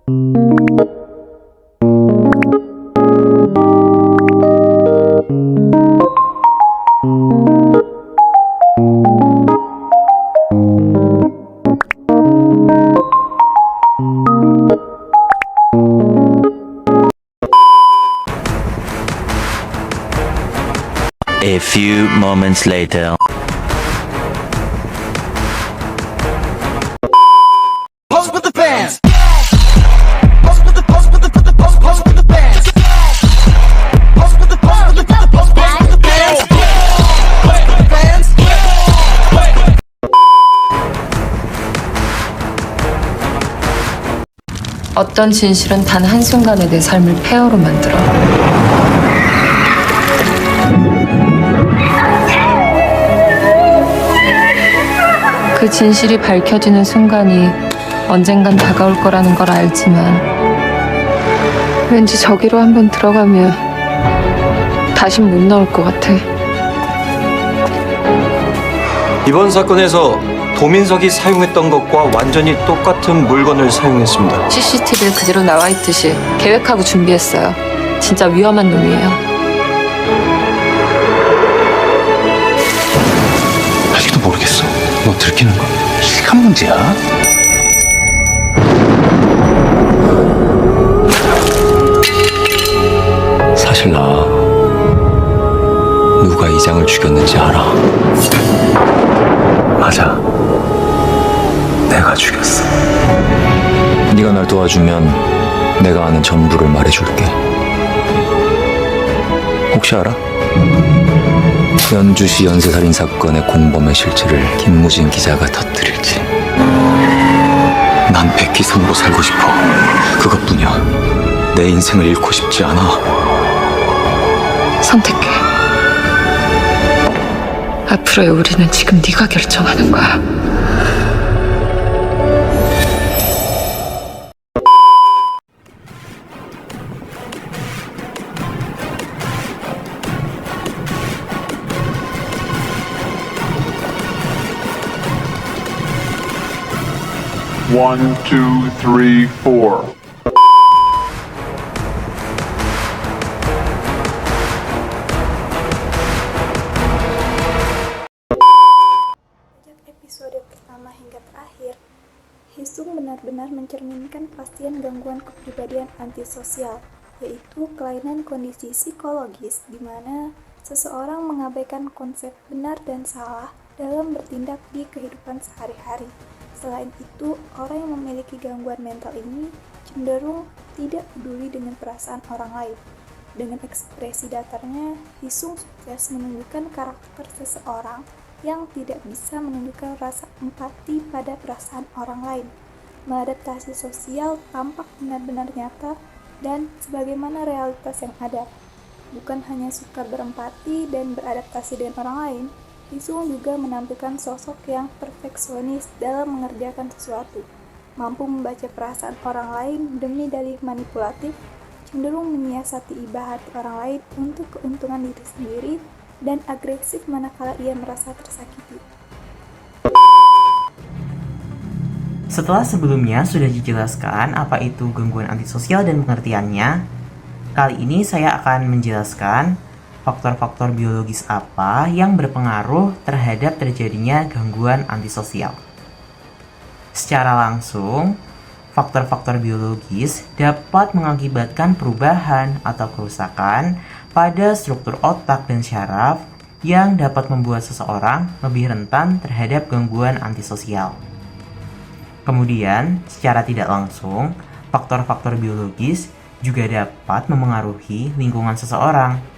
A few moments later. Pose with the bands. Pose with the pose with the pose with the bands. Pose with the pose with the pose with the bands. Pose with the bands. 어떤 진실은 단 한순간에 내 삶을 폐허로 만들어. 그 진실이 밝혀지는 순간이 언젠간 다가올 거라는 걸 알지만 왠지 저기로 한번 들어가면 다신 못 나올 것 같아. 이번 사건에서 도민석이 사용했던 것과 완전히 똑같은 물건을 사용했습니다. CCTV에 그대로 나와 있듯이 계획하고 준비했어요. 진짜 위험한 놈이에요. 아직도 모르겠어. 너 들키는 거 시간 문제야. 사실 나 누가 이장을 죽였는지 알아. 맞아. 내가 죽였어. 네가 날 도와주면 내가 아는 전부를 말해줄게. 혹시 알아? 연주시 연쇄살인 사건의 공범의 실체를 김무진 기자가 터뜨릴지. 난 백기 선으로 살고 싶어. 그것뿐이야. 내 인생을 잃고 싶지 않아. 선택해. 앞으로의 우리는 지금 네가 결정하는 거야. One, two, three, four. Sejak episode pertama hingga terakhir, Hisung benar-benar mencerminkan kepastian gangguan kepribadian antisosial, yaitu kelainan kondisi psikologis di mana seseorang mengabaikan konsep benar dan salah dalam bertindak di kehidupan sehari-hari. Selain itu, orang yang memiliki gangguan mental ini cenderung tidak peduli dengan perasaan orang lain. Dengan ekspresi datarnya, Hisung sukses menunjukkan karakter seseorang yang tidak bisa menunjukkan rasa empati pada perasaan orang lain. Beradaptasi sosial tampak benar-benar nyata dan sebagaimana realitas yang ada. Bukan hanya suka berempati dan beradaptasi dengan orang lain, Hisung juga menampilkan sosok yang perfeksionis dalam mengerjakan sesuatu, mampu membaca perasaan orang lain demi dalih manipulatif, cenderung menyiasati iba hati orang lain untuk keuntungan diri sendiri, dan agresif manakala ia merasa tersakiti. Setelah sebelumnya sudah dijelaskan apa itu gangguan antisosial dan pengertiannya, kali ini saya akan menjelaskan faktor-faktor biologis apa yang berpengaruh terhadap terjadinya gangguan antisosial. Secara langsung, faktor-faktor biologis dapat mengakibatkan perubahan atau kerusakan pada struktur otak dan syaraf yang dapat membuat seseorang lebih rentan terhadap gangguan antisosial. Kemudian, secara tidak langsung, faktor-faktor biologis juga dapat memengaruhi lingkungan seseorang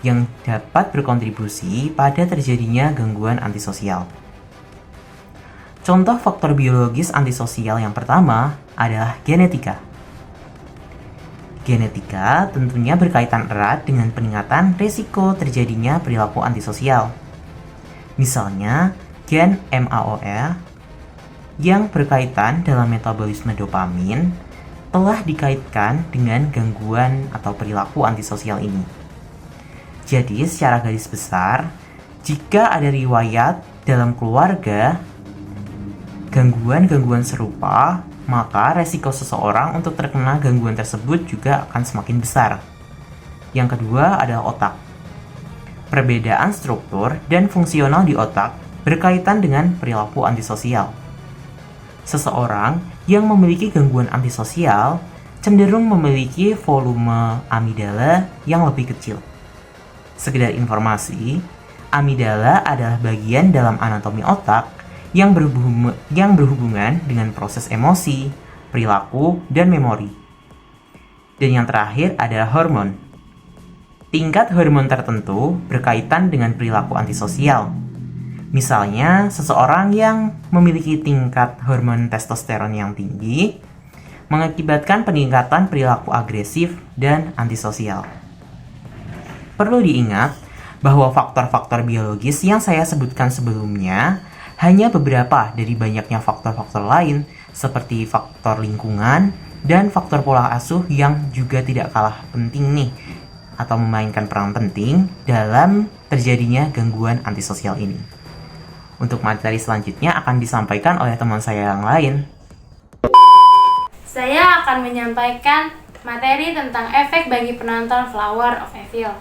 yang dapat berkontribusi pada terjadinya gangguan antisosial. Contoh faktor biologis antisosial yang pertama adalah genetika. Genetika tentunya berkaitan erat dengan peningkatan risiko terjadinya perilaku antisosial. Misalnya, gen MAOE yang berkaitan dalam metabolisme dopamin telah dikaitkan dengan gangguan atau perilaku antisosial ini. Jadi, secara garis besar, jika ada riwayat dalam keluarga gangguan-gangguan serupa, maka resiko seseorang untuk terkena gangguan tersebut juga akan semakin besar. Yang kedua adalah otak. Perbedaan struktur dan fungsional di otak berkaitan dengan perilaku antisosial. Seseorang yang memiliki gangguan antisosial cenderung memiliki volume amigdala yang lebih kecil. Sekedar informasi, amigdala adalah bagian dalam anatomi otak yang berhubungan dengan proses emosi, perilaku, dan memori. Dan yang terakhir adalah hormon. Tingkat hormon tertentu berkaitan dengan perilaku antisosial. Misalnya, seseorang yang memiliki tingkat hormon testosteron yang tinggi mengakibatkan peningkatan perilaku agresif dan antisosial. Perlu diingat bahwa faktor-faktor biologis yang saya sebutkan sebelumnya hanya beberapa dari banyaknya faktor-faktor lain seperti faktor lingkungan dan faktor pola asuh yang juga tidak kalah penting nih atau memainkan peran penting dalam terjadinya gangguan antisosial ini. Untuk materi selanjutnya akan disampaikan oleh teman saya yang lain. Saya akan menyampaikan materi tentang efek bagi penonton Flower of Evil.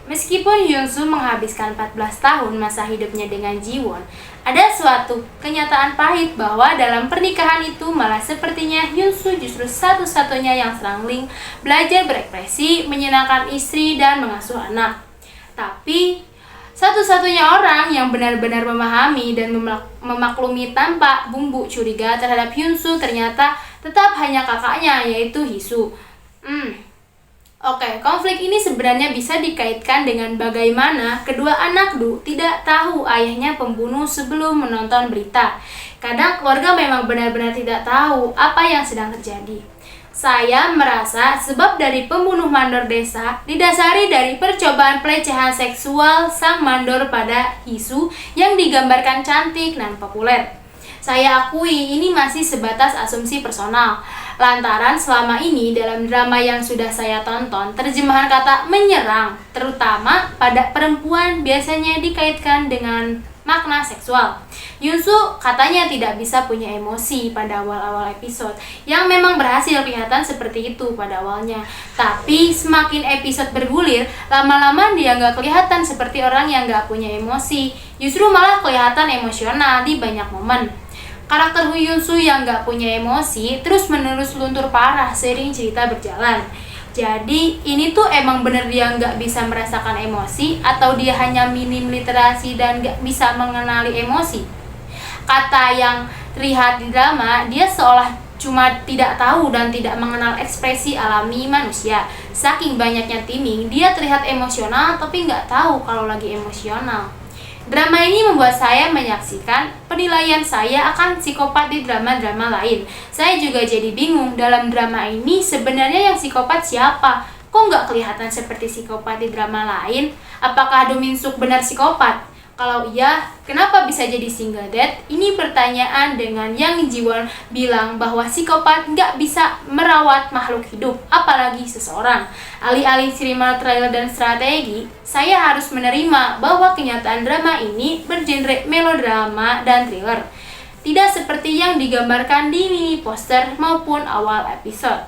Meskipun Hyunsu menghabiskan 14 tahun masa hidupnya dengan Jiwon, ada suatu kenyataan pahit bahwa dalam pernikahan itu malah sepertinya Hyunsu justru satu-satunya yang serangling, belajar berekspresi, menyenangkan istri, dan mengasuh anak. Tapi, satu-satunya orang yang benar-benar memahami dan memaklumi tanpa bumbu curiga terhadap Hyunsu ternyata tetap hanya kakaknya, yaitu Hisu. Oke, konflik ini sebenarnya bisa dikaitkan dengan bagaimana kedua anak Du tidak tahu ayahnya pembunuh sebelum menonton berita. Kadang keluarga memang benar-benar tidak tahu apa yang sedang terjadi. Saya merasa sebab dari pembunuh mandor desa didasari dari percobaan pelecehan seksual sang mandor pada Hisu yang digambarkan cantik dan populer. Saya akui ini masih sebatas asumsi personal. Lantaran selama ini dalam drama yang sudah saya tonton, terjemahan kata menyerang, terutama pada perempuan biasanya dikaitkan dengan makna seksual. Hyunsu katanya tidak bisa punya emosi pada awal-awal episode, yang memang berhasil kelihatan seperti itu pada awalnya. Tapi semakin episode bergulir, lama-lama dia nggak kelihatan seperti orang yang nggak punya emosi, justru malah kelihatan emosional di banyak momen. Karakter Hyunsu yang gak punya emosi terus-menerus luntur parah seiring cerita berjalan. Jadi ini tuh emang bener dia gak bisa merasakan emosi atau dia hanya minim literasi dan gak bisa mengenali emosi. Kata yang terlihat di drama, dia seolah cuma tidak tahu dan tidak mengenal ekspresi alami manusia. Saking banyaknya timing, dia terlihat emosional tapi gak tahu kalau lagi emosional. Drama ini membuat saya menyaksikan penilaian saya akan psikopat di drama-drama lain. Saya juga jadi bingung dalam drama ini sebenarnya yang psikopat siapa? Kok nggak kelihatan seperti psikopat di drama lain? Apakah Do Min Suk benar psikopat? Kalau iya, kenapa bisa jadi single dad? Ini pertanyaan dengan yang Jiwon bilang bahwa psikopat nggak bisa merawat makhluk hidup, apalagi seseorang. Alih-alih cerita trailer dan strategi, saya harus menerima bahwa kenyataan drama ini bergenre melodrama dan thriller. Tidak seperti yang digambarkan di mini poster maupun awal episode.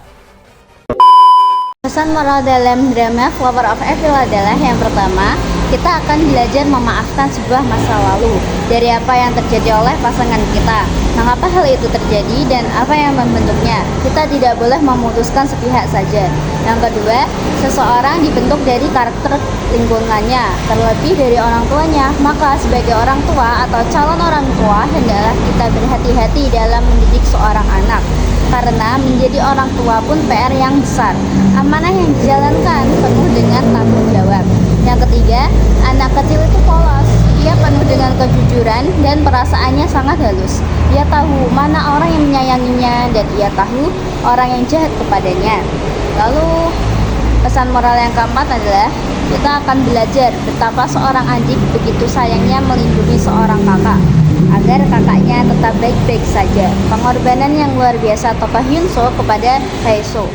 Pesan moral dalam drama Flower of Evil adalah yang pertama, kita akan belajar memaafkan sebuah masa lalu dari apa yang terjadi oleh pasangan kita. Mengapa hal itu terjadi dan apa yang membentuknya? Kita tidak boleh memutuskan sepihak saja. Yang kedua, seseorang dibentuk dari karakter lingkungannya, terlebih dari orang tuanya. Maka sebagai orang tua atau calon orang tua, hendaklah kita berhati-hati dalam mendidik seorang anak. Karena menjadi orang tua pun PR yang besar. Amanah yang dijalankan penuh dengan tanggung jawab. Yang ketiga, anak kecil itu polos. Ia penuh dengan kejujuran dan perasaannya sangat halus. Ia tahu mana orang yang menyayanginya dan ia tahu orang yang jahat kepadanya. Lalu pesan moral yang keempat adalah kita akan belajar betapa seorang adik begitu sayangnya melindungi seorang kakak agar kakaknya tetap baik-baik saja. Pengorbanan yang luar biasa tokoh Hyunso kepada Taeso.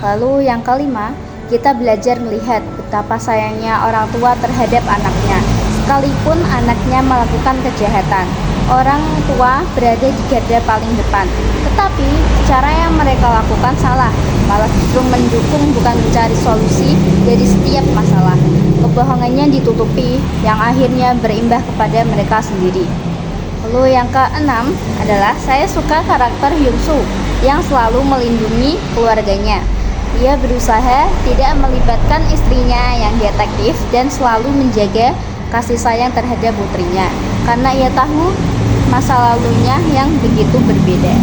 Lalu yang kelima, kita belajar melihat betapa sayangnya orang tua terhadap anaknya, sekalipun anaknya melakukan kejahatan. orang tua berada di garda paling depan. Tetapi cara yang mereka lakukan salah, malah justru mendukung bukan mencari solusi dari setiap masalah. Kebohongannya ditutupi yang akhirnya berimbas kepada mereka sendiri. Lalu yang keenam adalah saya suka karakter Hyun-soo yang selalu melindungi keluarganya. Ia berusaha tidak melibatkan istrinya yang detektif dan selalu menjaga kasih sayang terhadap putrinya karena ia tahu masa lalunya yang begitu berbeda.